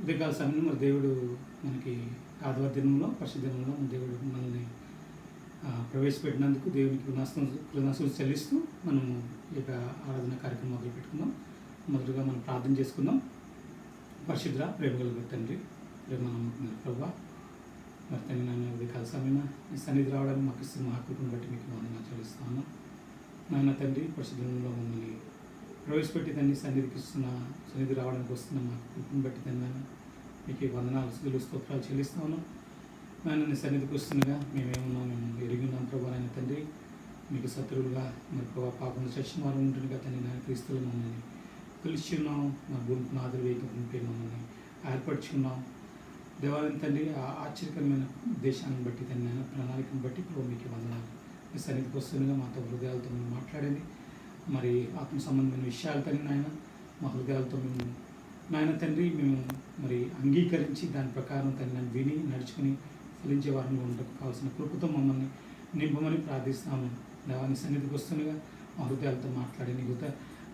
ఉదయకాల సమయంలో మరి దేవుడు మనకి ఆదివారం దినంలో పరిశుద్ధ దినంలో దేవుడు మనల్ని ప్రవేశపెట్టినందుకు దేవునికి కృతజ్ఞతలు చెల్లిస్తూ మనము ఈ యొక్క ఆరాధన కార్యక్రమం మొదలు పెట్టుకుందాం. మొదలుగా మనం ప్రార్థన చేసుకుందాం. పరిశుద్ధ ప్రేమ కలిగిన తండ్రి, ప్రేమ నమ్మకం ప్రభువా, మరి తండ్రి నాయన ఉదయకాల సమయంలో ఈ సన్నిధి రావడానికి మాకు ఇస్తున్న హక్కును బట్టి మీకు వందనాలు చెల్లిస్తాను. నాయన తండ్రి, పరిశుద్ధంలో మమ్మల్ని ప్రవేశపెట్టి తండ్రి సన్నిధి రావడానికి వస్తున్న మా కృపను బట్టి తండ్రి మీకు వందనాలు స్తుతులు స్తోత్రాలు చెల్లిస్తాను. నాయన సన్నిధికి వస్తుండగా మేము ఎరిగి ఉన్నాం ప్రభా. నాయన తండ్రి, మీకు శత్రువులుగా మరి ప్రభావ పాపం చచ్చిన వారు ఉంటుండగా తండ్రి నాయన క్రీస్తులు మమ్మల్ని పిలిచి ఉన్నాం. మా భూమికి నాదులు వేయకపోతే మమ్మల్ని ఏర్పరచుకున్నాం. దేవాలయం తండ్రి, ఆశ్చర్యకరమైన ఉద్దేశాన్ని బట్టి తండ్రి నాయన ప్రణాళికను బట్టి ప్రభు మీకు వందనాలు. మీ సన్నిధికి వస్తుండగా మాతో హృదయాలతో మేము మాట్లాడండి. మరి ఆత్మ సంబంధమైన విషయాలు తండ్రి నాయన మా హృదయాలతో మేము నాయన తండ్రి మేము మరి అంగీకరించి దాని ప్రకారం తండ్రి నన్ను విని నడుచుకుని ఫలించే వారిని ఉండకు కావాల్సిన కృపతో మమ్మల్ని నింపమని ప్రార్థిస్తాము. దేవాన్ని సన్నిధికి వస్తుండగా మా హృదయాలతో మాట్లాడి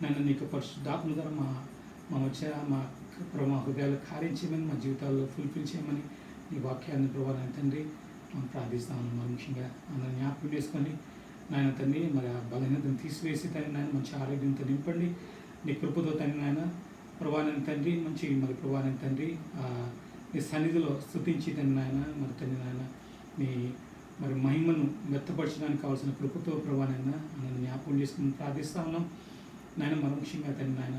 నన్ను నీకు పరిశుద్ధాత్మ ద్వారా మా హృదయాలు కార్యం చేయమని, మా జీవితాల్లో ఫుల్ఫిల్ చేయమని నీ వాక్యాన్ని ప్రభావం తండ్రి మనం ప్రార్థిస్తాము. మరి ముఖ్యంగా అందరిని జ్ఞాపకం చేసుకొని నాయన తండ్రి మరి ఆ బలహీనతను తీసివేసి తండ్రి నాయన మంచి ఆరోగ్యంతో నింపండి. నీ కృపతో తండ్రి నాయన ప్రభావం తండ్రి మంచి మరి ప్రభావం తండ్రి నీ సన్నిధిలో స్తుతించి తండ్రి నాయన మరి తండ్రి నాయన నీ మరి మహిమను వ్యక్తపరచడానికి కావాల్సిన కృపతో ప్రభావైనా నన్ను జ్ఞాపకం చేసుకుని ప్రార్థిస్తా ఉన్నాం. నాయన మరి ముఖ్యంగా తండ్రి నాయన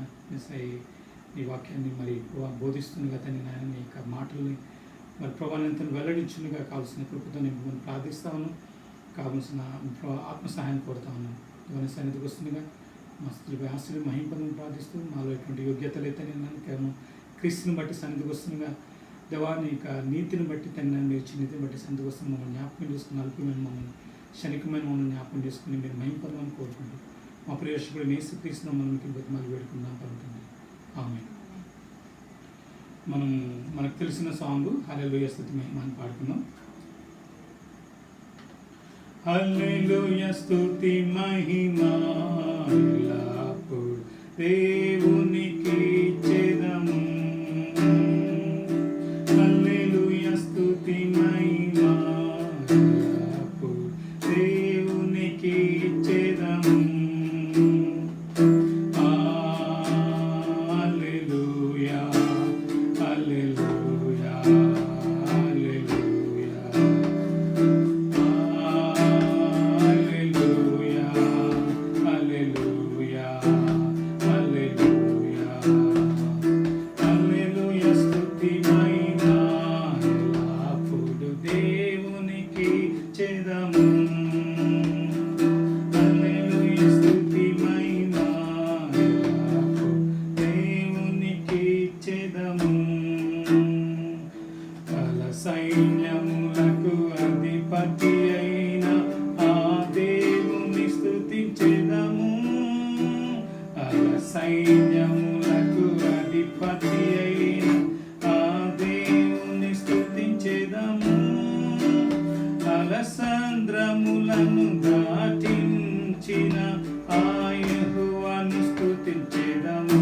నీ వాక్యాన్ని మరి బోధిస్తుండగా తండ్రి నాయన నీ యొక్క మాటల్ని మరి ప్రభావంతో వెల్లడించుగా కావాల్సిన కృపతో నేను ప్రార్థిస్తా ఉన్నాం. కావాల్సిన ఆత్మ సహాయం కోరుతా ఉన్నాం. ఇవన్నీ సన్నిధికి వస్తుండగా మా స్త్రీపై ఆశలు మహింపదని ప్రార్థిస్తూ మాలో ఎటువంటి యోగ్యత లేదని నన్ను కేవలం క్రీస్తుని బట్టి సన్నిధికి వస్తుండగా దేవాన్ని యొక్క నీతిని బట్టి తన నేర్చి నీతిని బట్టి సన్నిధికి వస్తున్న మమ్మల్ని జ్ఞాపకం చేసుకుని అల్పమైన మమ్మల్ని క్షణికమైన మమ్మల్ని జ్ఞాపకం చేసుకుని మీరు మహింపదని కోరుకుంటూ మా ప్రియర్షకుడు నేసుక్రీస్తున్న మనకి బతిమాలు వేడుకుందాం పలుకుతుంది. ఆమె మనకు తెలిసిన సాంగ్ హల్లెలూయా స్తుతి మహిమ అని పాడుకుందాం. హల్లెలూయా స్తుతి మహిమ ఎల్లప్పుడు దేవునికి ఇచ్చెదము. హల్లెలూయా స్తుతి మహిమ ఎల్లప్పుడు దేవునికి ఇచ్చెదము. హల్లెలూయా హల్లెలూయా సైన్యములకు అధిపతి అయిన ఆ దేవుని స్తుతించెదము. సైన్యములకు అధిపతి అయిన ఆ దేవుని స్తుతించెదము. అలసంద్రములను దాటించిన ఆ యెహోవాను స్తుతించెదము.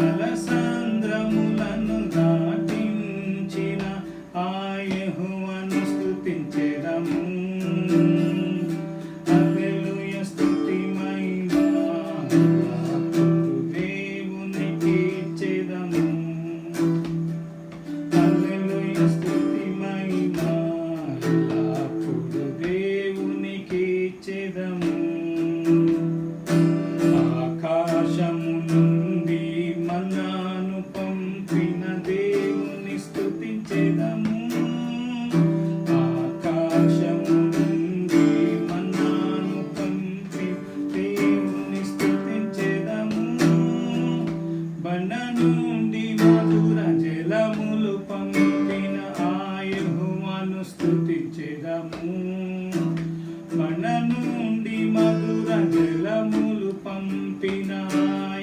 అలసంద్రములను దాటించిన ఆ యెహోవాను స్తుతించెదము. హల్లెలూయా స్తుతి మహిమ ఎల్లప్పుడు దేవునికి ఇచ్చెదము. హల్లెలూయా స్తుతి మహిమ ఎల్లప్పుడు దేవునికి ఇచ్చెదము. ఆకాశము నుండి మన్నాను పంపిన దేవుని స్తుతించెదము. ఆకాశము నుండి మన్నాను పంపి దేవుని స్తుతించెదము. బండ నుండి మధుర జలములు పంపిన ఆ యెహోవాను స్తుతించెదము. బండ నుండి మధుర జలములు పంపిన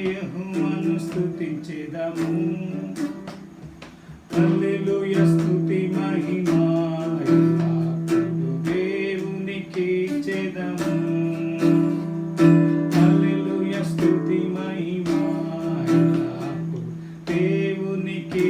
యెహోవాను స్తుతించెదము. హల్లెలూయా స్తుతి మహిమ ఎల్లప్పుడు దేవునికి ఇచ్చెదము. హల్లెలూయా స్తుతి మహిమ ఎల్లప్పుడు దేవునికి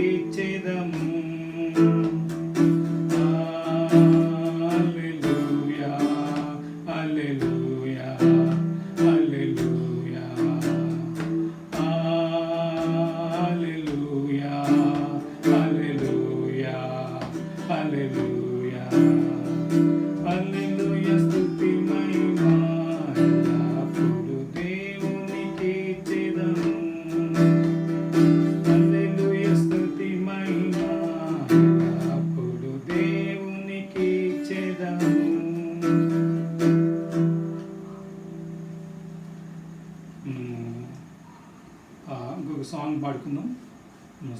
ఇంకొక సాంగ్ పాడుకుందాం.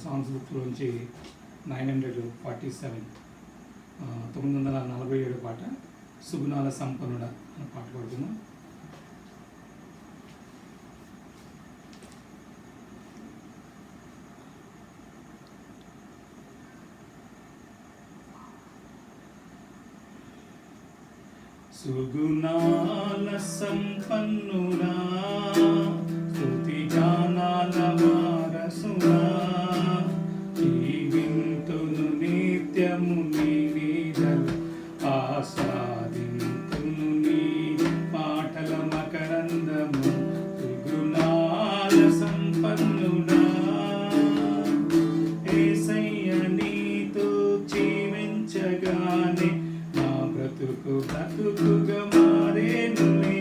సాంగ్స్ బుక్లోంచి 947 947 పాట సుగుణాల సంపన్నుడ అనే పాట పాడుకుందాం. సుగుణాల సంపన్నుడా స్తుతి గానాల వారసుడా జీవింతును నిత్యము నీ నీడలు ఆస్వాదింతును నీ మాటల మకరందము సుగుణాల సంపన్నుడా యేసయ్య నీతో జీవించగానే బ్రతుకుగా మారేనులే.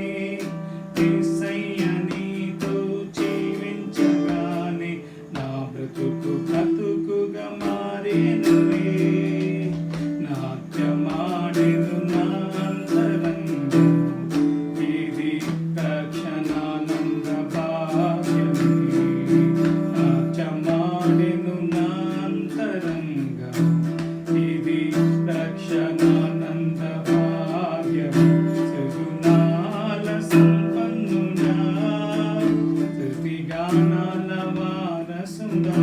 యేసయ్య నీతో జీవించగానే నా బ్రతుకుగా మారేనులే. నాట్యమాడెను నా అంతరంగము ఇది రక్షణానంద భాగ్యమే. నాట్యమాడెను నా అంతరంగము ఇది రక్షణానంద భాగ్యం. సుగుణాల సంపన్నుడా స్తుతి గానాల వారసుడా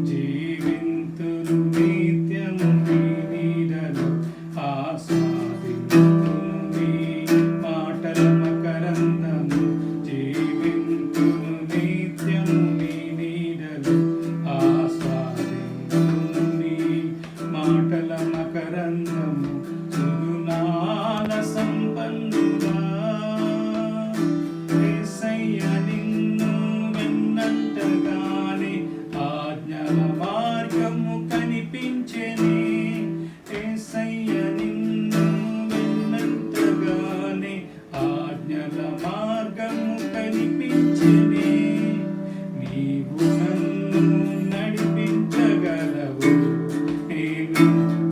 జీవింతును నిత్యము నీ నీడలో ఆస్వాదింతును నీ మాటల మకరందము జీవింతును నిత్యము నీ నీడలో ఆస్వాదింతును నీ మాటల మకరందము సుగుణాల సంపన్నుడా యేసయ్య నిన్ను వెన్నంటగానే ఆజ్ఞల మార్గము కనిపించెనే. యేసయ్య నిన్ను వెన్నంటగానే ఆజ్ఞల మార్గము కనిపించెనే. నీవు నన్ను నడిపించగలవు నేను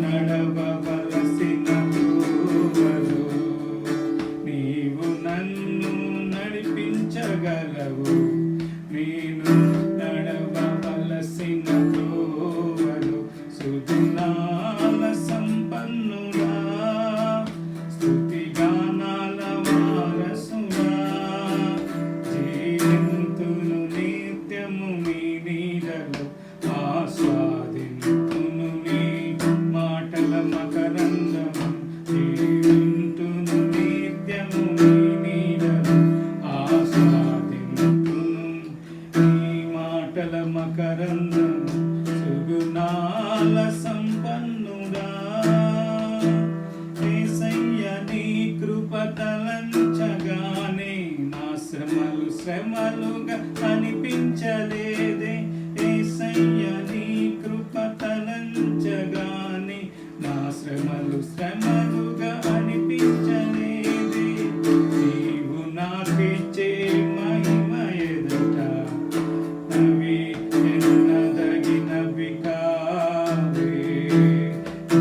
నడవవలసిన త్రోవలో. నీవు నన్ను నడిపించగలవు నేను నడవవలసిన త్రోవలో. సుగుణాల సంపన్నుడా స్తుతి గానాల వారసుడా జీవింతును నిత్యము నీ నీడలో ఆస్వాదింతును నీ మాటల మకరందము జీవింతును నిత్యము నీ నీడలో ఆస్వాదింతును నీ మాటల మకరందము సుగుణాల సంపన్నుడా యేసయ్య నీ కృప తలంచగానే నా శ్రమలుగా అనిపించలేదే. యేసయ్య నీ కృప తలంచగానే నా శ్రమలుగా అనిపించలేదే. నీవు నాకిచ్చే మహిమ ఎదుట అవి ఎన్నదగినవి కావే.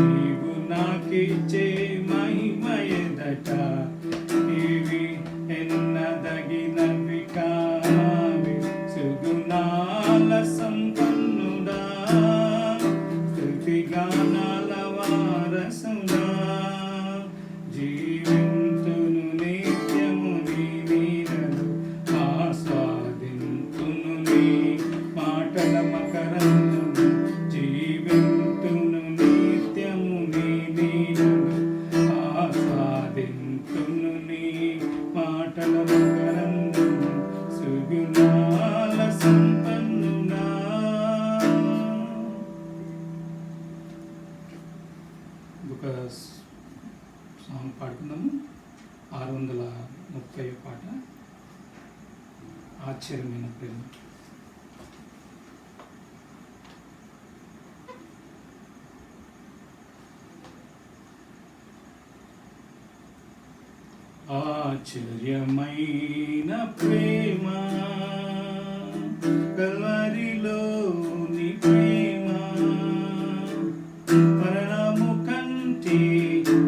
నీవు నాకిచ్చే మహిమ ఎదుట ఇవి ఎన్నదగినవి కావే. సుగుణాల సంపన్నుడా స్తుతి గానాల వారసుడా జీవింతును నిత్యము నీ నీడలో ఆస్వాదింతును నీ మాటల మకరందము జీవింతును నిత్యము నీ నీడలో ఆస్వాదింతును నీ మాటల మకరందము సుగుణాల సంపన్నుడా. ఒక సాంగ్ పాడుకుందాము. 630 పాట ఆశ్చర్యమైన ప్రేమ. ఆశ్చర్యమైన ప్రేమ కల్వరిలోని ప్రేమ మరణము కంటే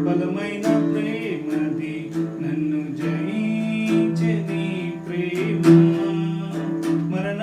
బలమైన ప్రేమది నన్ను జయించే నీ ప్రేమ. మరణ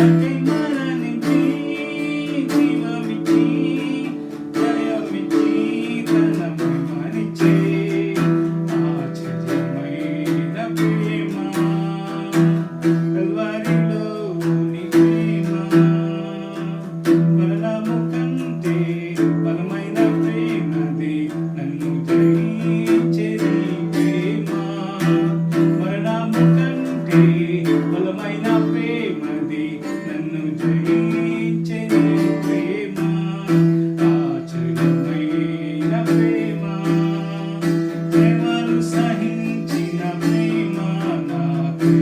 నాకై మరణించి జీవమిచ్చి జయమిచ్చి తన మహిమనిచ్చే ఆశ్చర్యమైన ప్రేమ కల్వరిలో నీ ప్రేమ మరణము కంటే బలమైన ప్రేమది నన్ను జయించే నీ ప్రేమ మరణము కంటే బలమైన ప్రేమది నన్ను జయించే నీ ప్రేమ ఆశ్చర్యమైన ప్రేమ ప్రేమను సహించిన ప్రేమ నాకై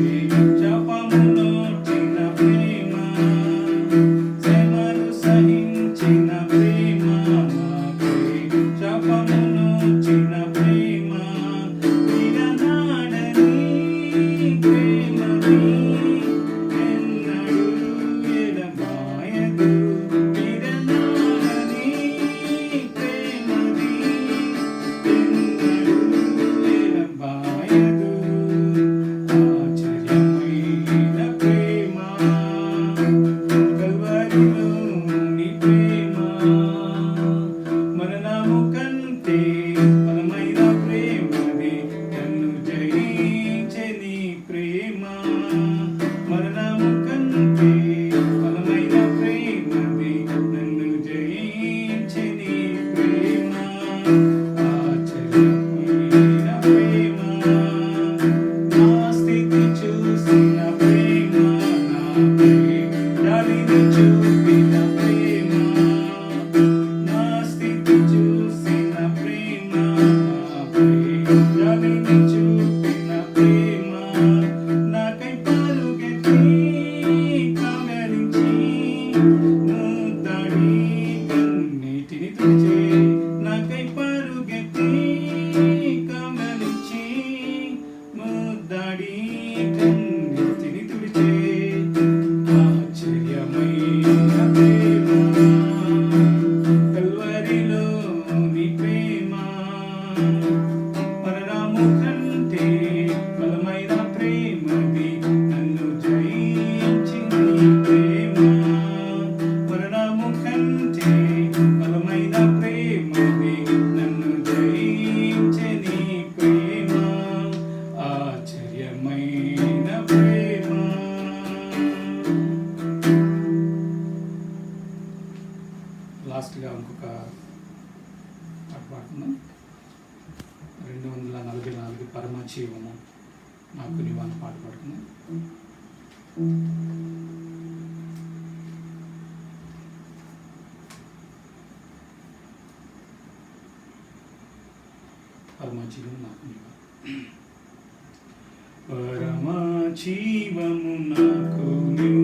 శాపమునొచ్చిన ప్రేమ ప్రేమను సహించిన ప్రేమ నాకై శాపమునొచ్చిన ప్రేమ విడనాడని ప్రేమది ఎన్నడూ ఎడబాయదు విడనాడని ప్రేమది ఎన్నడూ ఎడబాయదు ఆశ్చర్యమైన ప్రేమ కల్వరిలో నీ ప్రేమ మరణము కంటే బలమైన ప్రేమది నన్ను జయించే నీ ప్రేమ మరణము కంటే బలమైన ప్రేమది నన్ను జయించే నీ ప్రేమ ఆశ్చర్యమైన ప్రేమ నా స్థితి చూసిన ప్రేమ నాపై జాలిని చూపిన ప్రేమ నా స్థితి చూసిన ప్రేమ నాపై జాలిని చూపిన ప్రేమ నాకై పరుగెత్తి కవరించి ముద్దాడి కన్నీటిని తుడిచే నాకై పరుగెత్తి కవరించి ముద్దాడి కన్నీటిని తుడిచే ఆశ్చర్యమైన ప్రేమ కల్వరిలో నీ ప్రేమ మరణము కంటే బలమైన ప్రేమది నన్ను జయించి నీ ప్రేమ మరణము కంటే బలమైన ప్రేమది నన్ను జయించే నీ ప్రేమ ఆశ్చర్యమైన ప్రేమ. లాస్ట్గా ఇంకొక పాట పాడుతున్నాం 244 పరమజీవము నాకు నీవాన పాట పాడుతున్నాం పరమజీవం నాకు నీవా పరమజీవము నాకు నీవా